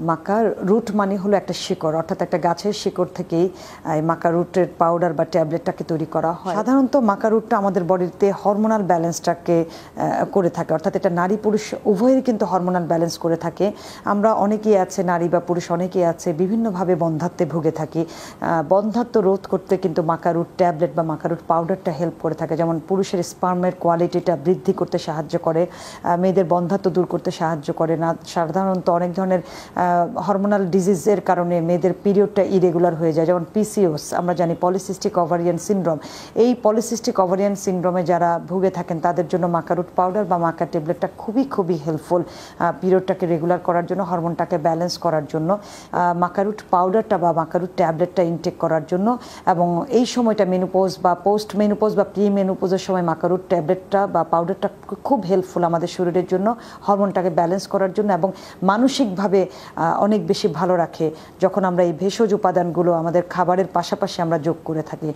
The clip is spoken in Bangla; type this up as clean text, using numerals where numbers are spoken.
মাকা রুট মানে হলো একটা শিকড়, অর্থাৎ একটা গাছের শিকড় থেকেই এই মাকা রুটের পাউডার বা ট্যাবলেটটাকে তৈরি করা হয়। সাধারণত মাকা রুটটা আমাদের বডিতে হরমোনাল ব্যালেন্সটাকে করে থাকে, অর্থাৎ এটা নারী পুরুষ উভয়েরই কিন্তু হরমোনাল ব্যালেন্স করে থাকে। আমরা অনেকেই আছে, নারী বা পুরুষ অনেকেই আছে, বিভিন্নভাবে বন্ধ্যাত্বে ভুগে থাকি। বন্ধ্যাত্ব রোধ করতে কিন্তু মাকা রুট ট্যাবলেট বা মাকা রুট পাউডারটা হেল্প করে থাকে। যেমন পুরুষের স্পার্মের কোয়ালিটিটা বৃদ্ধি করতে সাহায্য করে, মেয়েদের বন্ধ্যাত্ব দূর করতে সাহায্য করে না। সাধারণত অনেক ধরনের হরমোনাল ডিজিজের কারণে মেয়েদের পিরিয়ডটা ইরেগুলার হয়ে যায়, যেমন পিসিওস আমরা জানি, পলিসিস্টিক ওভারিয়ান সিনড্রোম। এই পলিসিস্টিক ওভারিয়ান সিনড্রোমে যারা ভুগে থাকেন তাদের জন্য মাকা রুট পাউডার বা মাকা ট্যাবলেটটা খুবই খুবই হেল্পফুল পিরিয়ডটাকে রেগুলার করার জন্য, হরমোনটাকে ব্যালেন্স করার জন্য। মাকা রুট পাউডারটা বা মাকা রুট ট্যাবলেটটা ইনটেক করার জন্য, এবং এই সময়টা মেনোপজ বা পোস্ট মেনোপজ বা প্রি মেনোপোজের সময় মাকা রুট ট্যাবলেটটা বা পাউডারটা খুব হেল্পফুল আমাদের শরীরের জন্য, হরমোনটাকে ব্যালেন্স করার জন্য এবং মানসিকভাবে অনেক বেশি ভালো রাখে যখন আমরা এই ভেষজ উপাদানগুলো আমাদের খাবারের পাশাপাশি আমরা যোগ করে থাকি।